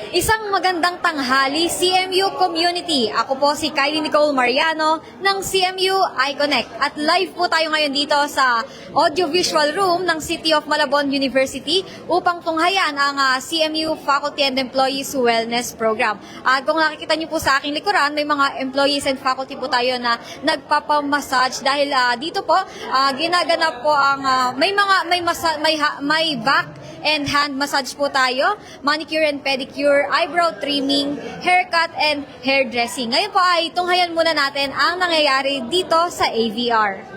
Isang magandang tanghali, CMU Community. Ako po si Kylie Nicole Mariano ng CMU iConnect. At live po tayo ngayon dito sa audiovisual room ng City of Malabon University upang tunghayan ang CMU Faculty and Employees Wellness Program. At kung nakikita niyo po sa aking likuran, may mga employees and faculty po tayo na nagpapamassage dahil dito po ginaganap po ang may back and hand massage po tayo, manicure and pedicure, eyebrow trimming, haircut and hairdressing. Ngayon po ay tunghayan muna natin ang nangyayari dito sa AVR.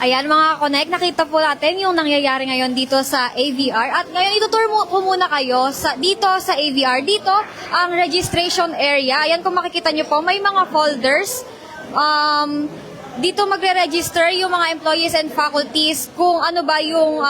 Ayan mga connect, nakita po natin yung nangyayari ngayon dito sa AVR. At ngayon itutur ko muna kayo dito sa AVR. Dito ang registration area. Ayan kung makikita nyo po, may mga folders. Dito magre-register yung mga employees and faculties kung ano ba yung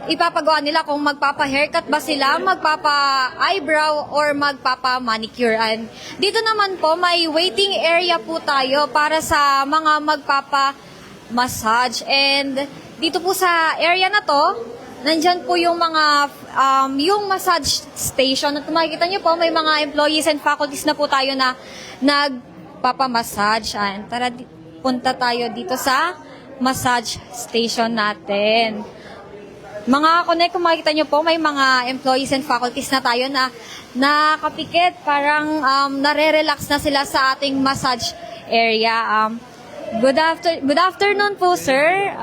ipapagawa nila, kung magpapa-haircut ba sila, magpapa-eyebrow, or magpapa-manicure. And dito naman po, may waiting area po tayo para sa mga magpapa-massage. And dito po sa area na to, nandyan po yung mga, yung massage station. At makikita nyo po, may mga employees and faculties na po tayo na nagpapa-massage. And tara, punta tayo dito sa massage station natin. Mga connect, kung makikita nyo po, may mga employees and faculties na tayo na nakapikit. Parang nare-relax na sila sa ating massage area. Good afternoon po, sir.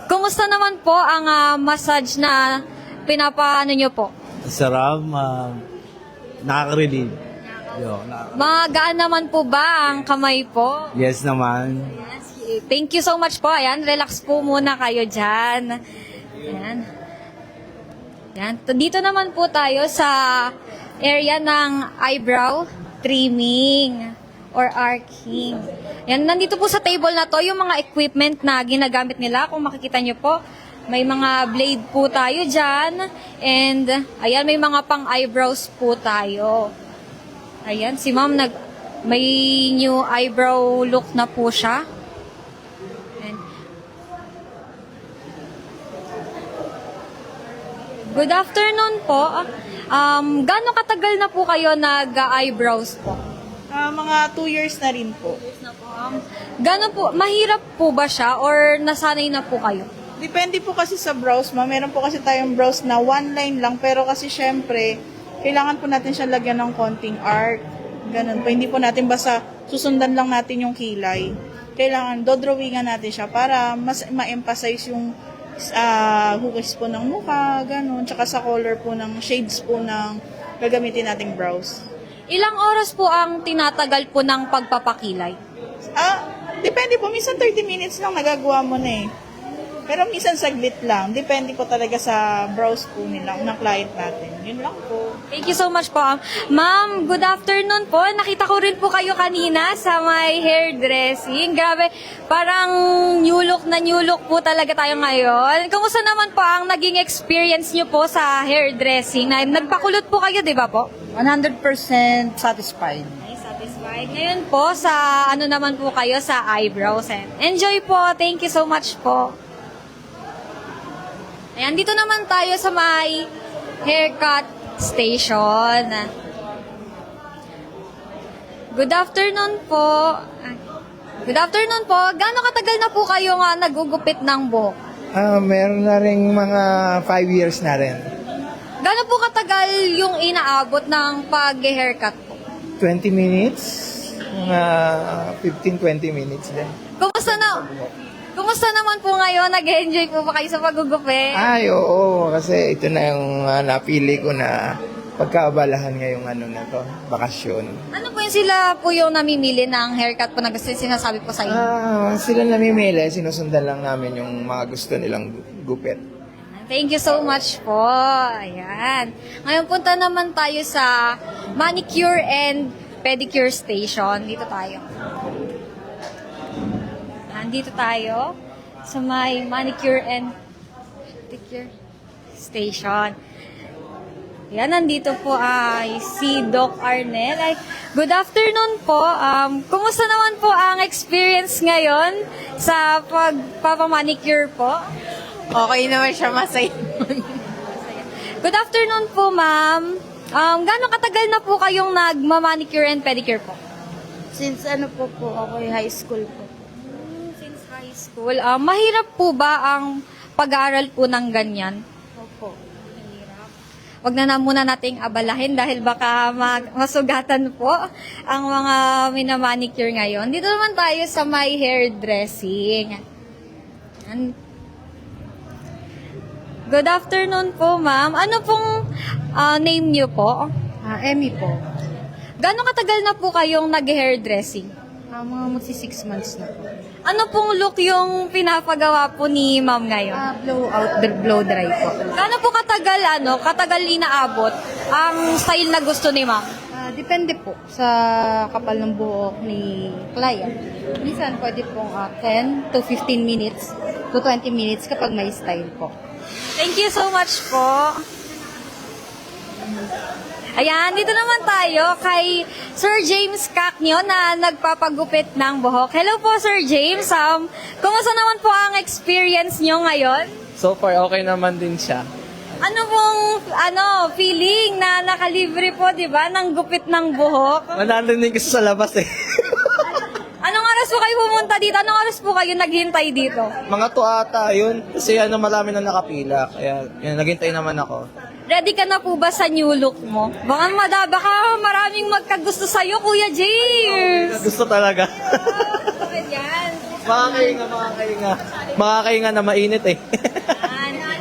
Kumusta naman po ang massage na pinapaano nyo po? Sarap, nakaka-relieve. Magaan naman po ba ang kamay po? Yes naman. Yes. Thank you so much po. Ayan, relax po muna kayo dyan. Ayan. Ayan. Dito naman po tayo sa area ng eyebrow trimming or arcing. Ayan, nandito po sa table na to yung mga equipment na ginagamit nila. Kung makikita nyo po, may mga blade po tayo dyan. And ayan, may mga pang eyebrows po tayo. Ayan, si ma'am may new eyebrow look na po siya. Ayan. Good afternoon po. Gaano katagal na po kayo nag-eyebrows po? Mga 2 years na rin po. Gaano po, mahirap po ba siya or nasanay na po kayo? Depende po kasi sa brows, ma'am. Meron po kasi tayong brows na one line lang, pero kasi syempre, kailangan po natin siya lagyan ng konting art. Ganun po. Hindi po natin basta susundan lang natin yung kilay. Kailangan dodrawingan natin siya para mas ma-emphasize yung hugis po ng mukha, ganun. Tsaka sa color po ng shades po ng gagamitin nating brows. Ilang oras po ang tinatagal po ng pagpapakilay? Depende po. Minsan 30 minutes lang nagagawa mo na eh. Pero minsan saglit lang. Depende po talaga sa brows po ng client natin. Yun lang po. Thank you so much po. Ma'am, good afternoon po. Nakita ko rin po kayo kanina sa may hairdressing. Grabe, parang new look po talaga tayo ngayon. Kumusta naman po ang naging experience nyo po sa hairdressing? Nagpakulot po kayo, di ba po? 100% satisfied. Ay, satisfied. Ngayon po, sa ano naman po kayo sa eyebrows. Enjoy po. Thank you so much po. Ayan, dito naman tayo sa may haircut station. Good afternoon po. Good afternoon po. Gaano katagal na po kayo nga nagugupit ng buhok? Meron na rin mga 5 years na rin. Gaano po katagal yung inaabot ng pag-haircut po? 20 minutes, mga 15-20 minutes din. Kumusta naman po ngayon? Nag-enjoy po ba kayo sa pagugupit? Ay, oo, kasi ito na yung napili ko na pagkaabalahan ngayong bakasyon. Ano po yung sila po yung namimili ng haircut po na gusto sinasabi po sa inyo? Sila namimili, sinusundan lang namin yung mga gusto nilang gupit. Thank you so much po. Ayan. Ngayon punta naman tayo sa manicure and pedicure station. Dito tayo. Nandito tayo sa may manicure and pedicure station. Yan, nandito po ay si Doc Arnel. Good afternoon po. Kumusta naman po ang experience ngayon sa pagpapamanicure po? Okay naman siya, masaya. Good afternoon po, ma'am. Gano'ng katagal na po kayong nagmamanicure and pedicure po? Since ako high school po. Since high school. Mahirap po ba ang pag-aaral po ng ganyan? Opo. Mahirap. Wag na muna nating abalahin dahil baka masugatan po ang mga minamanicure ngayon. Dito naman tayo sa may hairdressing. Good afternoon po, ma'am. Ano pong name niyo po? Emmy po. Gano'ng katagal na po kayong nag-hairdressing? Mga magsi 6 months na po. Ano pong look yung pinapagawa po ni ma'am ngayon? Blow dry po. Gaano po katagal inaabot ang style na gusto ni ma'am? Depende po sa kapal ng buhok ni client. Minsan pwede pong 10 to 15 minutes to 20 minutes kapag may style po. Thank you so much po. Ayan, dito naman tayo kay Sir James Cacnio na nagpapagupit ng buhok. Hello po, Sir James. Kumusta naman po ang experience nyo ngayon? So far, okay naman din siya. Ano pong feeling na nakalibre po, di ba, ng gupit ng buhok? Mananalig kasi sa labas eh. Anong oras po kayo pumunta dito? Anong oras po kayo naghintay dito? Mga to ata yun. Kasi marami na nakapila. Kaya naghintay naman ako. Ready ka na po ba sa new look mo? Baka maraming magkagusto sa'yo, Kuya James. Gusto talaga. Ayan. Makakainga na mainit eh.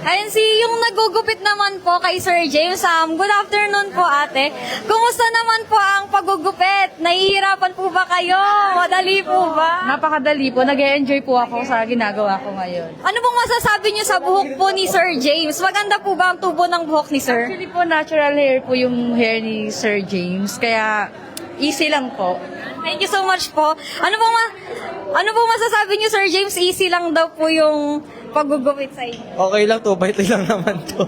Ayan yung nagugupit naman po kay Sir James. Good afternoon po, ate. Kumusta naman po ang pagugupit? Nahihirapan po ba kayo? Madali po ba? Napakadali po. Nag-e-enjoy po ako sa ginagawa ko ngayon. Ano pong masasabi niyo sa buhok po ni Sir James? Maganda po ba ang tubo ng buhok ni Sir? Actually po, natural hair po yung hair ni Sir James. Kaya, easy lang po. Thank you so much po. Ano pong masasabi niyo, Sir James? Easy lang daw po yung pagugupit sa inyo. Okay lang, 2 by 3 lang naman to.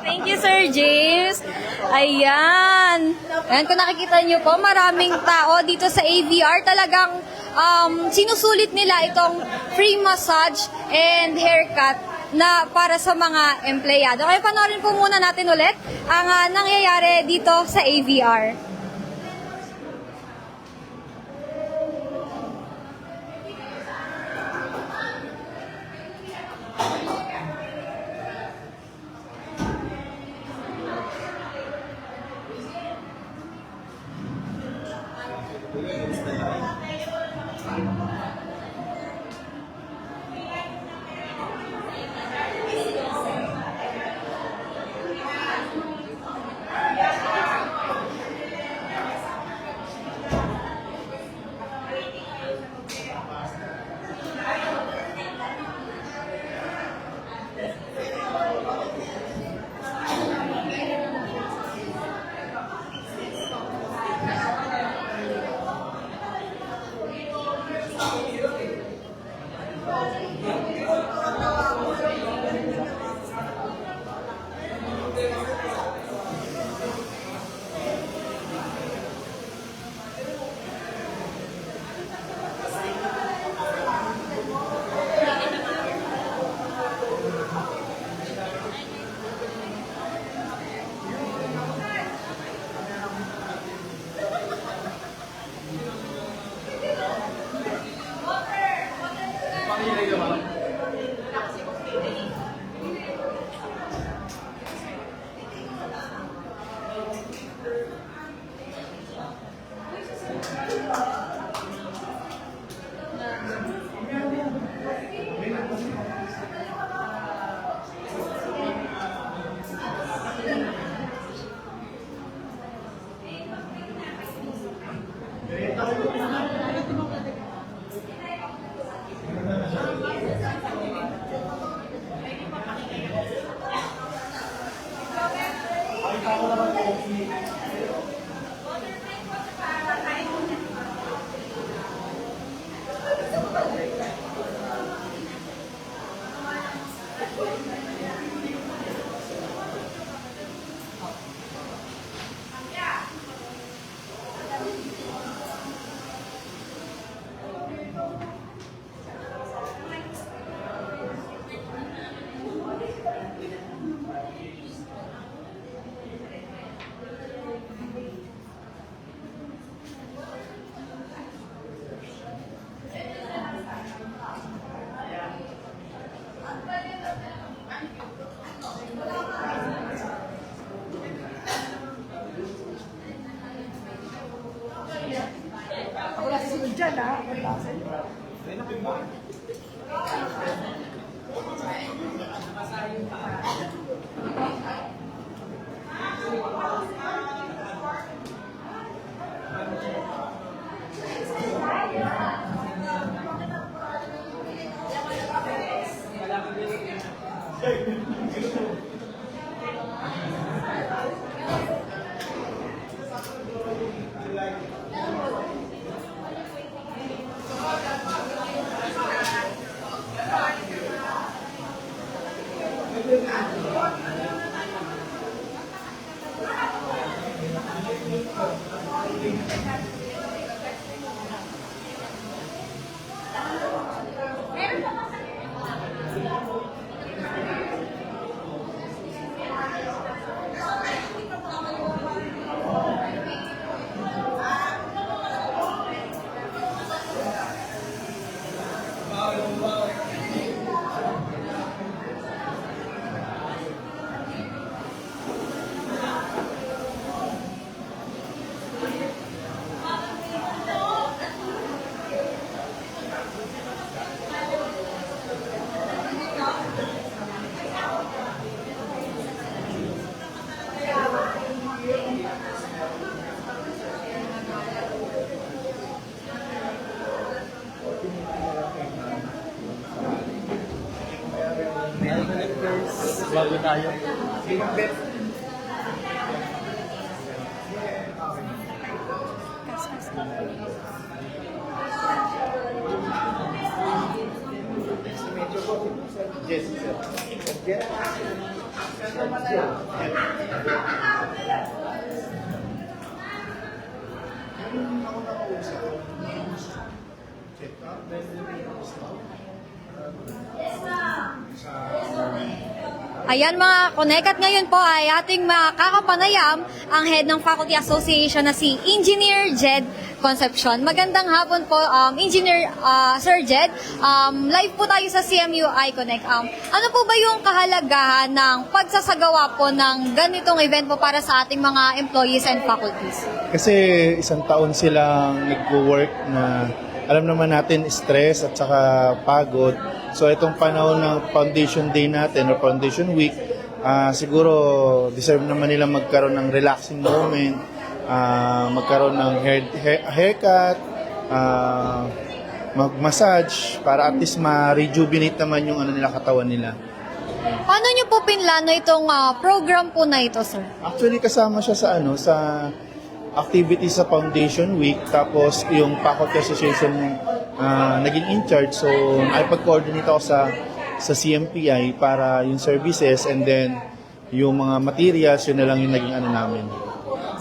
Thank you, Sir James. Ayan. Ayan, kung nakikita niyo po, maraming tao dito sa AVR. Talagang sinusulit nila itong free massage and haircut na para sa mga empleyado. Kaya panoorin po muna natin ulit ang nangyayari dito sa AVR. Bago tayo. Ayan mga Connect, at ngayon po ay ating makakapanayam ang head ng Faculty Association na si Engineer Jed Concepcion. Magandang hapon po, Engineer Sir Jed. Live po tayo sa CMU iConnect. Ano po ba yung kahalagahan ng pagsasagawa po ng ganitong event po para sa ating mga employees and faculties? Kasi isang taon silang nag-work na alam naman natin stress at saka pagod. So itong panahon ng Foundation Day natin or Foundation Week, siguro deserve naman nila magkaroon ng relaxing moment, magkaroon ng haircut, mag-massage para at least ma-rejuvenate naman yung nila katawan nila. Paano nyo po pinlano itong program po na ito, sir? Actually kasama siya sa sa activities sa Foundation Week, tapos yung Faculty Association naging in charge, so ay pag-coordinate ako sa CMPI para yung services, and then yung mga materials, yun na lang yung naging namin.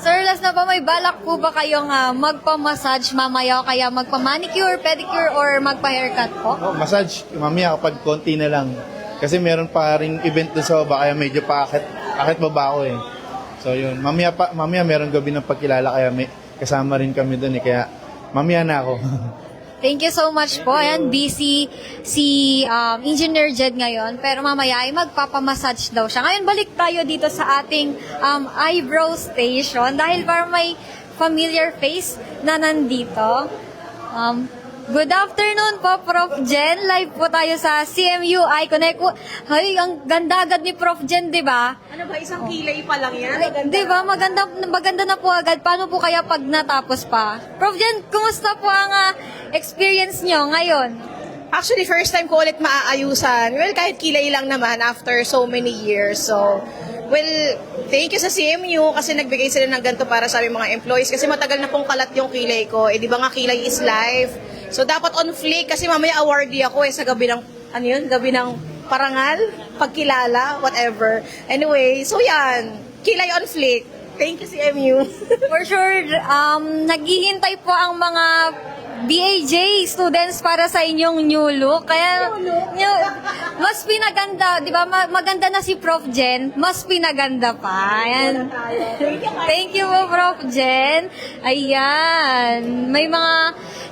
Sir, last na pa, may balak po ba kayong magpa-massage mamaya o kaya magpa-manicure, pedicure, or magpa-haircut po? Massage mamaya kapag konti na lang, kasi meron pa ring event doon sa baba, kaya medyo akit baba ako eh. So yun, mamaya meron gabi ng pagkilala, kaya may kasama rin kami doon eh, kaya mamaya na ako. Thank you so much po. Ayan, busy si Engineer Jed ngayon, pero mamaya ay magpapamassage daw siya. Ngayon, balik tayo dito sa ating eyebrow station dahil parang may familiar face na nandito. Good afternoon po, Prof. Jen. Live po tayo sa CMU iConnect. Hay, ang ganda agad ni Prof. Jen, di ba? Ano ba, isang kilay pa lang yan? Di ba? Maganda na po agad. Paano po kaya pag natapos pa? Prof. Jen, kumusta po ang experience nyo ngayon? Actually, first time ko ulit maaayusan. Well, kahit kilay lang naman after so many years. So, well, thank you sa CMU kasi nagbigay sila ng ganito para sa aming mga employees. Kasi matagal na pong kalat yung kilay ko. Eh, di ba nga kilay is life? So, dapat on fleek kasi mamaya awardee ako sa gabi ng, gabi ng parangal, pagkilala, whatever. Anyway, so yan, kilay on fleek. Thank you, CMU. For sure, naghihintay po ang mga BAJ students para sa inyong new look. Kaya, mas pinaganda, di ba? Maganda na si Prof. Jen, mas pinaganda pa. Ayan. Thank you po, Prof. Jen. Ayan. May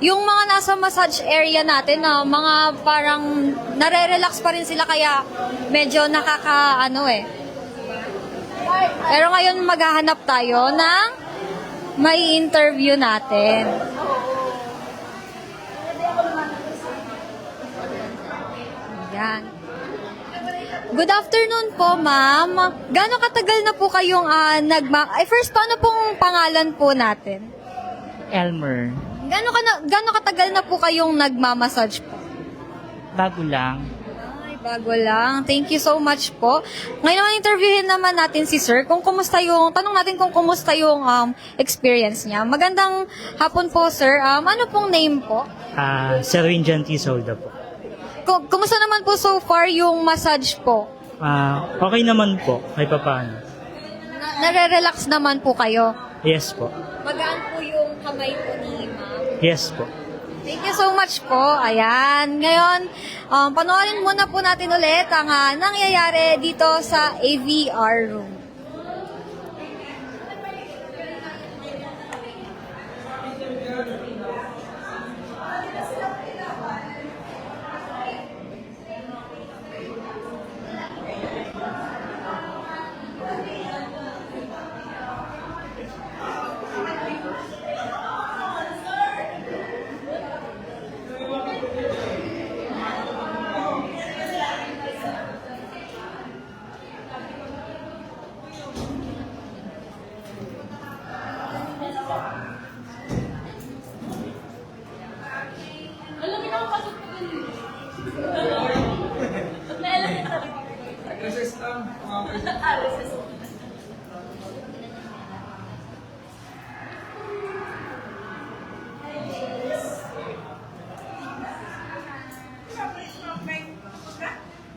yung mga nasa massage area natin, mga parang nare-relax pa rin sila, kaya medyo Pero ngayon, maghahanap tayo ng may interview natin. Yan. Good afternoon po, ma'am. Gaano katagal na po kayong first, paano pong pangalan po natin? Elmer, Gaano katagal na po kayong nagmamassage po? bago lang. Ay, Bago lang. Thank you so much po. Ngayon naman interviewin naman natin si Sir kung kumusta yung, tanong natin kung kumusta yung experience niya. Magandang hapon po, Sir. Ano pong name po? Sir Winjan T. Solda po. Kumusta naman po so far yung massage po? Okay naman po, kahit papaano. Nare-relax naman po kayo? Yes po. Magaan po yung kamay po ni Ma'am? Yes po. Thank you so much po. Ayan. Ngayon, panoorin muna po natin ulit ang nangyayari dito sa AVR room.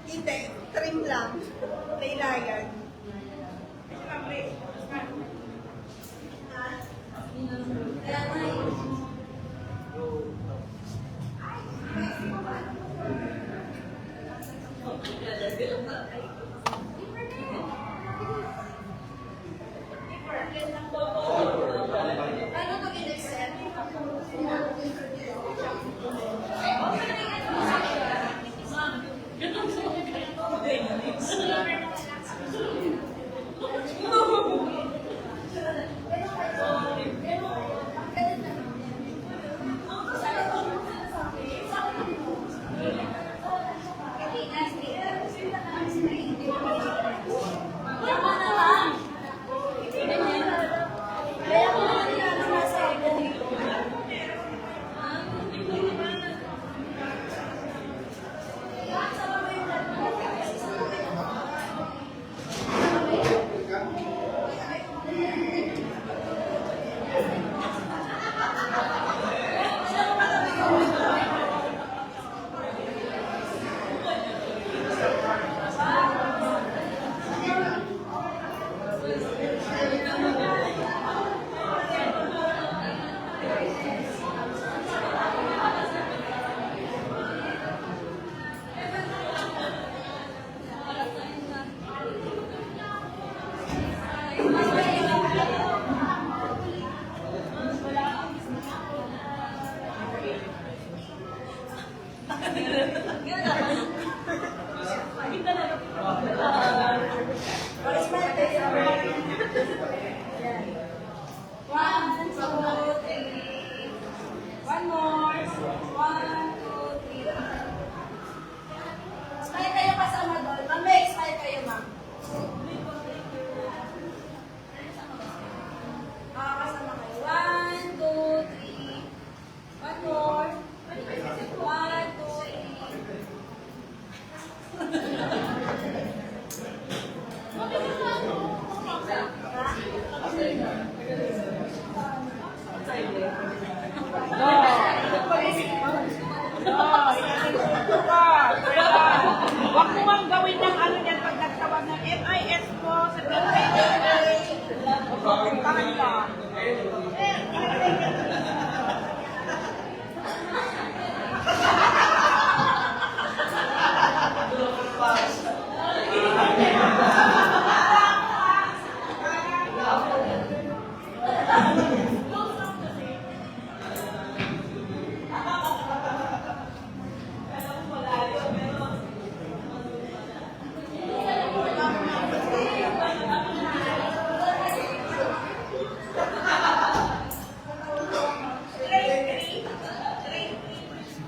Hindi, trim lang. Laylayan. Huwag mo ang gawin ng ano niyan pag nagtawag ng MIS po sa Puntahan ka.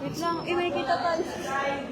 Wait lang, may kita pa. Sorry.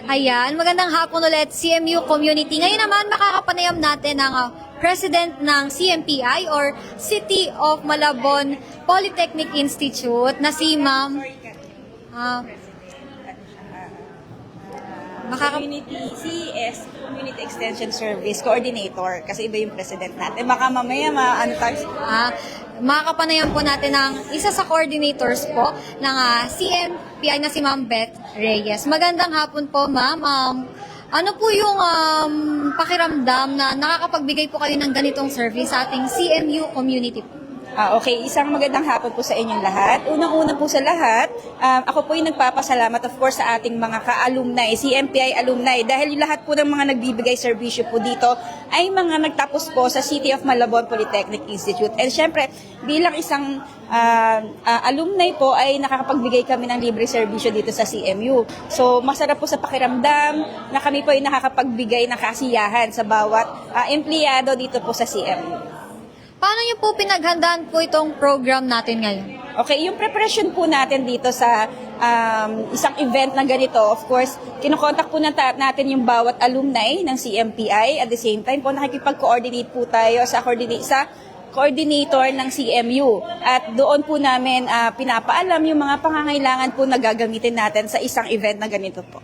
Ayan, magandang hapon ulit, CMU Community. Ngayon naman, makakapanayam natin ang President ng CMPI or City of Malabon Polytechnic Institute na si Ma'am Community CS, Community Extension Service Coordinator, kasi iba yung president natin. Baka mamaya ano tayo. makakapanayam po natin ang isa sa coordinators po ng CMPI na si Ma'am Beth Reyes. Magandang hapon po, Ma'am. Ano po yung pakiramdam na nakakapagbigay po kayo ng ganitong service sa ating CMU community po? Okay, isang magandang hapon po sa inyong lahat. Unang-una po sa lahat, ako po yung nagpapasalamat of course sa ating mga ka-alumni, CMPI alumni, dahil yung lahat po ng mga nagbibigay serbisyo po dito ay mga nagtapos po sa City of Malabon Polytechnic Institute. And syempre, bilang isang alumni po ay nakakapagbigay kami ng libre serbisyo dito sa CMU. So, masarap po sa pakiramdam na kami po ay nakakapagbigay ng kasiyahan sa bawat empleyado dito po sa CMU. Paano niyo po pinaghandaan po itong program natin ngayon? Okay, yung preparation po natin dito sa isang event na ganito, of course, kinokontak po natin yung bawat alumni ng CMPI. At the same time po, nakikipag-coordinate po tayo sa coordinator ng CMU. At doon po namin pinapaalam yung mga pangangailangan po na gagamitin natin sa isang event na ganito po.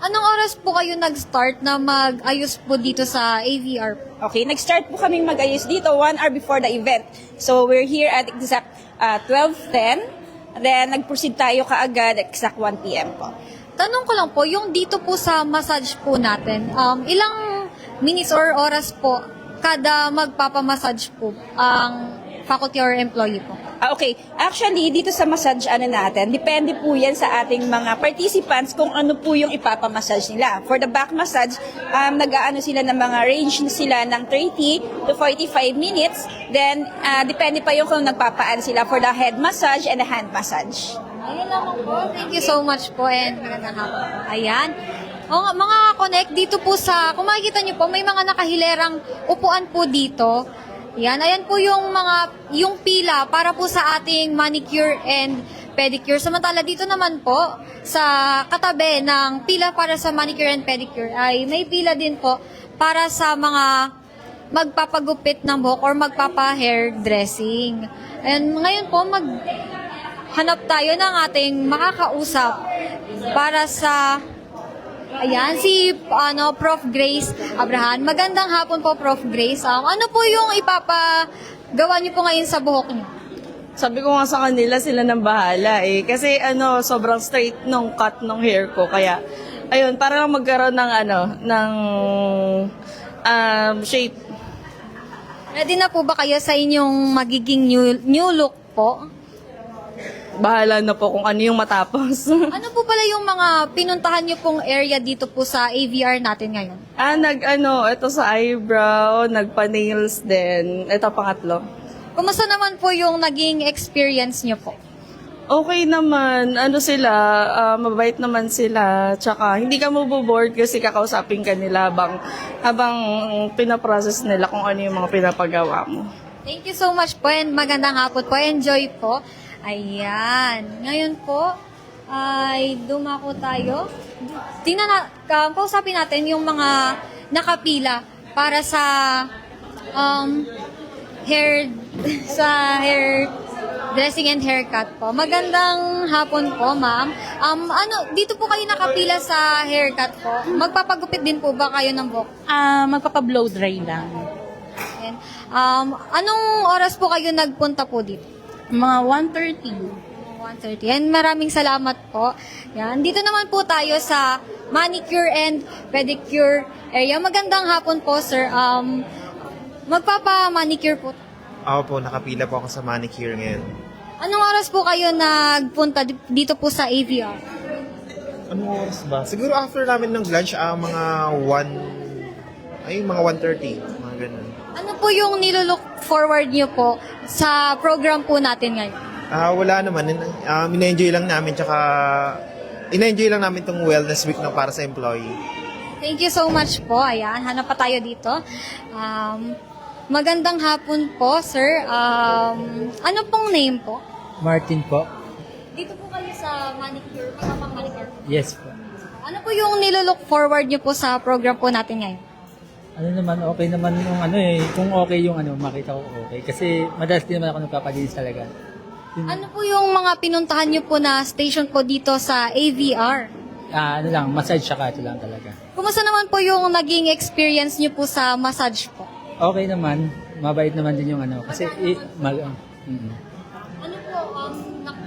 Anong oras po kayo nag-start na mag-ayos po dito sa AVR? Okay, nag-start po kaming mag-ayos dito 1 hour before the event. So, we're here at exact 12:10. Then, nag-proceed tayo kaagad at exact 1 p.m. po. Tanong ko lang po, yung dito po sa massage po natin, ilang minutes or oras po kada magpapamassage po ang faculty or employee po? Okay, actually, dito sa massage natin, depende po yan sa ating mga participants kung ano po yung ipapamassage nila. For the back massage, nag-aano sila ng mga range sila ng 30 to 45 minutes. Then, depende pa yung kung nagpapaan sila for the head massage and the hand massage. Ayun lamang po. Thank you so much po and magandang hapon po. Ayan. Mga connect dito po kung makikita nyo po, may mga nakahilerang upuan po dito. Yan, ayan po yung pila para po sa ating manicure and pedicure. Samantala dito naman po sa katabi ng pila para sa manicure and pedicure ay may pila din po para sa mga magpapagupit ng buhok or magpapa-hair dressing. And ngayon po maghanap tayo ng ating makakausap para sa ayan, si Prof. Grace Abrahan. Magandang hapon po, Prof. Grace. Ano po yung ipapagawa niyo po ngayon sa buhok niyo? Sabi ko nga sa kanila, sila nang bahala eh. Kasi sobrang straight nung cut nung hair ko. Kaya, ayun, para lang magkaroon ng shape. Ready na po ba kayo sa inyong magiging new look po? Bahala na po kung ano yung matapos. Ano po pala yung mga pinuntahan niyo pong area dito po sa AVR natin ngayon? Ito sa eyebrow, nagpa-nails din. Ito pangatlo. Kumusta naman po yung naging experience niyo po? Okay naman. Mabait naman sila. Tsaka, hindi ka maboboard kasi kakausapin ka nila habang pinaprocess nila kung ano yung mga pinapagawa mo. Thank you so much po and magandang hapon po. Enjoy po. Ayan. Ngayon po, ay dumako tayo. Kausapin natin yung mga nakapila para sa hair dressing and haircut po. Magandang hapon po, ma'am. Dito po kayo nakapila sa haircut po. Magpapagupit din po ba kayo ng buhok? Magpapa-blow dry lang. Ayan. Anong oras po kayo nagpunta po dito? Mga 1:30. 1:30. And maraming salamat po. Yan. Dito naman po tayo sa manicure and pedicure area. Magandang hapon po, sir. Magpapa-manicure po. Ako po, nakapila po ako sa manicure ngayon. Anong oras po kayo nagpunta dito po sa AVR? Anong oras ba? Siguro after namin ng lunch, mga 1:30. Mga ganun. Ano po yung nilook forward nyo po sa program po natin ngayon? Wala naman. Ina-enjoy lang namin, tsaka ina-enjoy lang namin itong wellness week na para sa employee. Thank you so much po. Ayan, hanap pa tayo dito. Magandang hapon po, sir. Ano pong name po? Martin po. Dito po kayo sa manicure, manicure. Yes po. Ano po yung nilolook forward niyo po sa program po natin ngayon? Ano naman, okay naman yung kung okay yung makita ko okay. Kasi madalas din naman ako nagpapalinis talaga. Ano po yung mga pinuntahan niyo po na station po dito sa AVR? Massage siya ito lang talaga. Kumusta naman po yung naging experience niyo po sa massage po? Okay naman, mabait naman din yung kasi Ano po,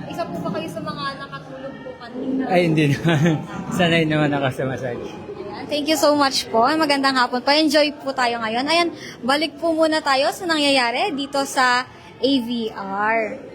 isa po ba kayo sa mga nakatulog po kanina? Ay, hindi naman. Sanay naman ako sa massage. Ayan, thank you so much po. Magandang hapon po. Enjoy po tayo ngayon. Ayan, balik po muna tayo sa nangyayari dito sa AVR.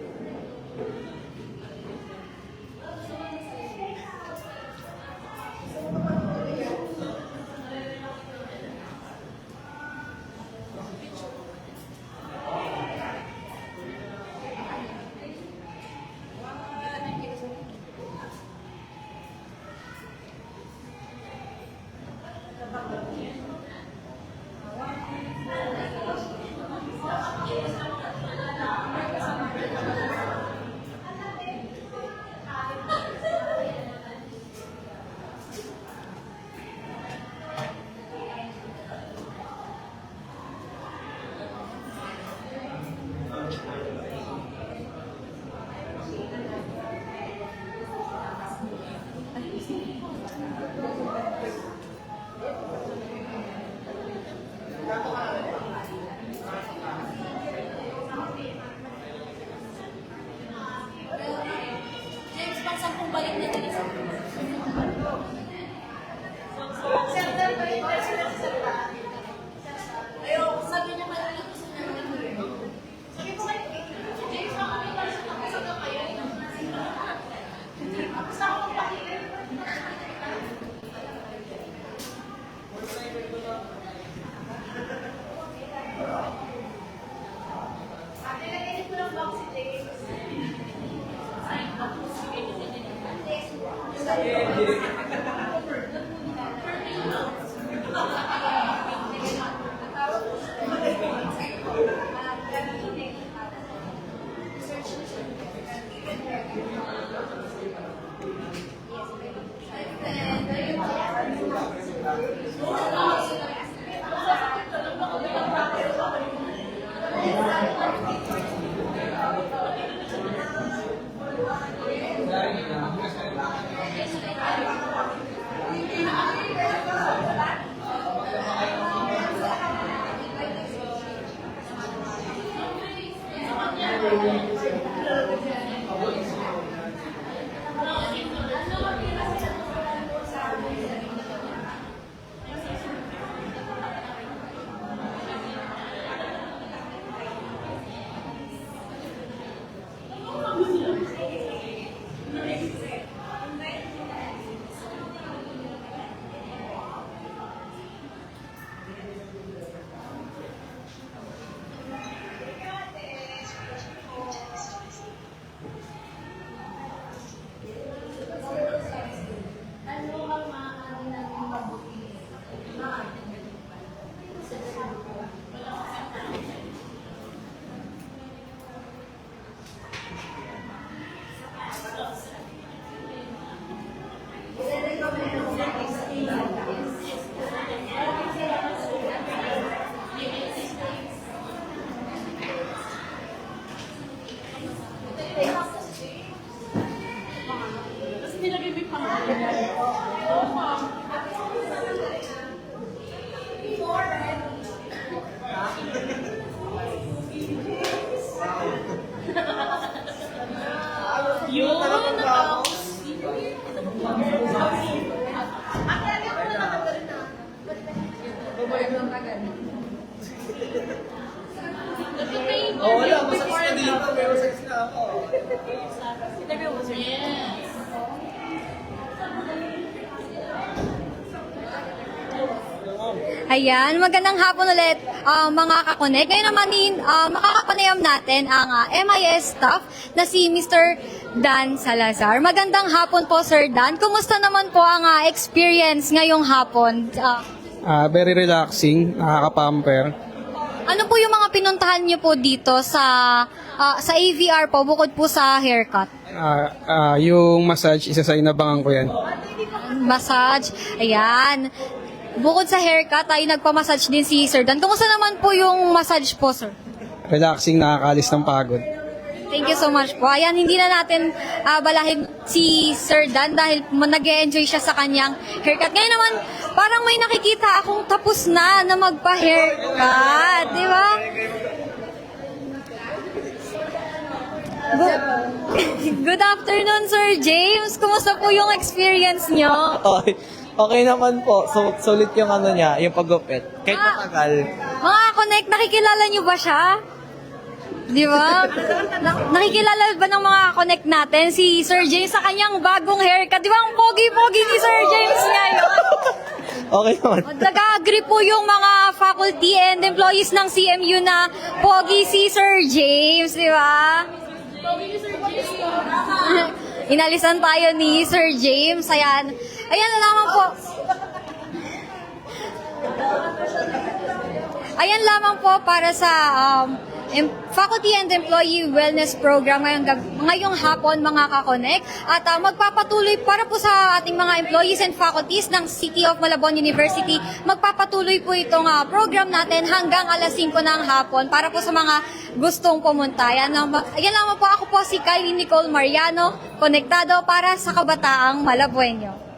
Ayan, magandang hapon ulit mga kakonek. Ngayon naman makakapanayam natin ang MIS staff na si Mr. Dan Salazar. Magandang hapon po Sir Dan. Kumusta naman po ang experience ngayong hapon? Very relaxing, nakaka-pamper. Ano po yung mga pinuntahan niyo po dito sa AVR po bukod po sa haircut? Yung massage, isa sa inabangan ko yan. massage. Ayan. Bukod sa haircut, ay nagpa-massage din si Sir Dan. Kumusta naman po yung massage po, sir? Relaxing, nakakalis ng pagod. Thank you so much po. Ayan, hindi na natin balahin si Sir Dan dahil nag-enjoy siya sa kanyang haircut. Ngayon naman, parang may nakikita akong tapos na magpa-haircut. Di ba? Good afternoon, Sir James. Kumusta po yung experience nyo? Okay naman po. So, sulit yung ano niya, yung paggupit. Kahit matagal. Mga Connect, nakikilala nyo ba siya? Di ba? Nakikilala ba ng mga Connect natin si Sir James sa kanyang bagong haircut? Di ba ang pogi-pogi ni Sir James ngayon? Okay naman. Nag-agree po yung mga faculty and employees ng CMU na pogi si Sir James, di ba? Inalisan tayo ni Sir James. Ayan. Ayan na lamang po. Ayan lamang po para sa Faculty and Employee Wellness Program ngayong hapon, mga ka-connect. At magpapatuloy para po sa ating mga employees and faculties ng City of Malabon University. Magpapatuloy po itong program natin hanggang alas 5 ng hapon para po sa mga gustong pumunta. Ayan lamang po, ako po si Kylie Nicole Mariano, konektado para sa Kabataang Malabueño.